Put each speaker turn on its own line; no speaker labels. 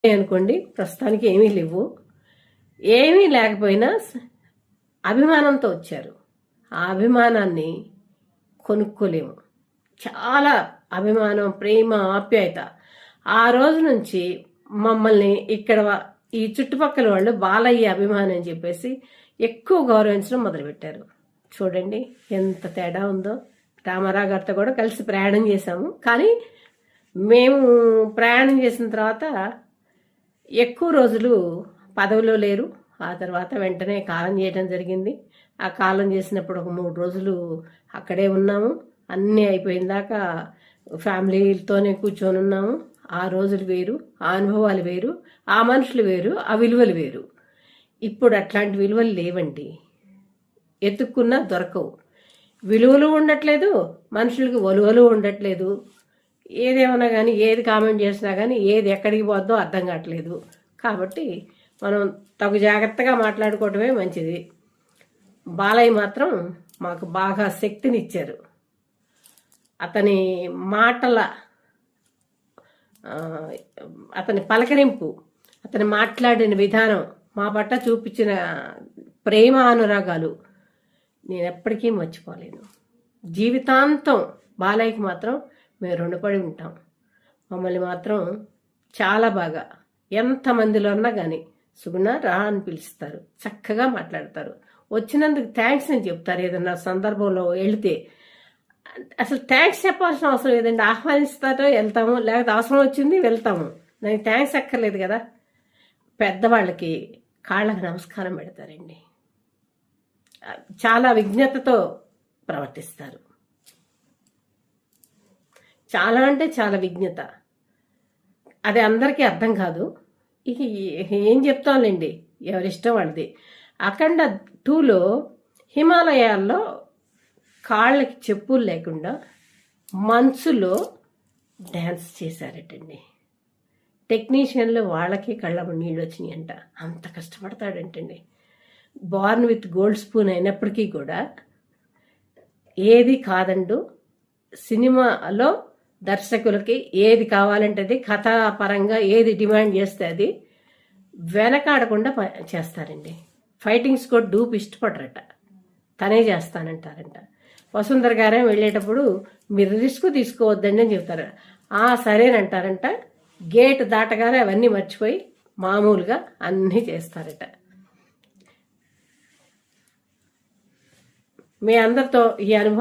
అనుకోండి, ప్రస్తుతానికి ఏమీ లేవు. ఏమీ లేకపోయినా అభిమానంతో వచ్చారు. ఆ అభిమానాన్ని కొనుక్కోలేము. చాలా అభిమానం, ప్రేమ, ఆప్యాయత. ఆ రోజు నుంచి మమ్మల్ని ఇక్కడ ఈ చుట్టుపక్కల వాళ్ళు బాలయ్య అభిమానం అని చెప్పేసి ఎక్కువ గౌరవించడం మొదలుపెట్టారు. చూడండి ఎంత తేడా ఉందో. రామారావు గారితో కూడా కలిసి ప్రయాణం చేశాము. కానీ మేము ప్రయాణం చేసిన తర్వాత ఎక్కువ రోజులు పదవిలో లేరు. ఆ తర్వాత వెంటనే కాలం చేయడం జరిగింది. ఆ కాలం చేసినప్పుడు ఒక 3 రోజులు అక్కడే ఉన్నాము. అన్నీ అయిపోయిన దాకా ఫ్యామిలీతోనే కూర్చొని ఉన్నాము. ఆ రోజులు వేరు, ఆ అనుభవాలు వేరు, ఆ మనుషులు వేరు, ఆ విలువలు వేరు. ఇప్పుడు అట్లాంటి విలువలు లేవండి. ఎత్తుక్కున్నా దొరకవు. విలువలు ఉండట్లేదు, మనుషులకి ఒలువలు ఉండట్లేదు. ఏదేమన్నా కానీ, ఏది కామెంట్ చేసినా కానీ ఏది ఎక్కడికి పోద్దో అర్థం కావట్లేదు. కాబట్టి మనం తగు జాగ్రత్తగా మాట్లాడుకోవటమే మంచిది. బాలయ్య మాత్రం మాకు బాగా శక్తినిచ్చారు. అతని మాటల, అతని పలకరింపు, అతని మాట్లాడిన విధానం, మా పట్ల చూపించిన ప్రేమ అనురాగాలు నేను ఎప్పటికీ మర్చిపోలేను. జీవితాంతం బాలయ్యకి మాత్రం మేము రుణపడి ఉంటాం. మమ్మల్ని మాత్రం చాలా బాగా ఎంతమందిలో ఉన్నా కానీ సుగుణ రా అని పిలుస్తారు. చక్కగా మాట్లాడతారు. వచ్చినందుకు థ్యాంక్స్ అని చెప్తారు. ఏదన్నా సందర్భంలో వెళితే అసలు థ్యాంక్స్ చెప్పాల్సిన అవసరం లేదండి. ఆహ్వానిస్తారో వెళ్తాము, లేకపోతే అవసరం వచ్చింది వెళ్తాము. దానికి థ్యాంక్స్ అక్కర్లేదు కదా. పెద్దవాళ్ళకి కాళ్ళకి నమస్కారం పెడతారండి. చాలా విజ్ఞతతో ప్రవర్తిస్తారు. చాలా అంటే చాలా విజ్ఞత. అది అందరికీ అర్థం కాదు. ఏం చెప్తాంలేండి, ఎవరిష్టం వాళ్ళది. అఖండ 2లో హిమాలయాల్లో కాళ్ళకి చెప్పులు లేకుండా మంచులో డ్యాన్స్ చేశారటండి. టెక్నీషియన్లు వాళ్ళకి కళ్ళ నీళ్ళు వచ్చినాయంట. అంత కష్టపడతాడంటండి. బార్న్ విత్ గోల్డ్ స్పూన్ అయినప్పటికీ కూడా ఏది కాదండు. సినిమాలో దర్శకులకి ఏది కావాలంటే అది, కథాపరంగా ఏది డిమాండ్ చేస్తే అది వెనకాడకుండా చేస్తారండి. ఫైటింగ్స్ కూడా డూప్ ఇష్టపడరట, తనే చేస్తానంటారంట. వసుంధర గారే వెళ్ళేటప్పుడు మీరు రిస్క్ తీసుకోవద్దండి అని చెప్తారు. సరేనంటారంట. గేట్ దాటగానే అవన్నీ మర్చిపోయి మామూలుగా అన్నీ చేస్తారట. మీ అందరితో ఈ అనుభవం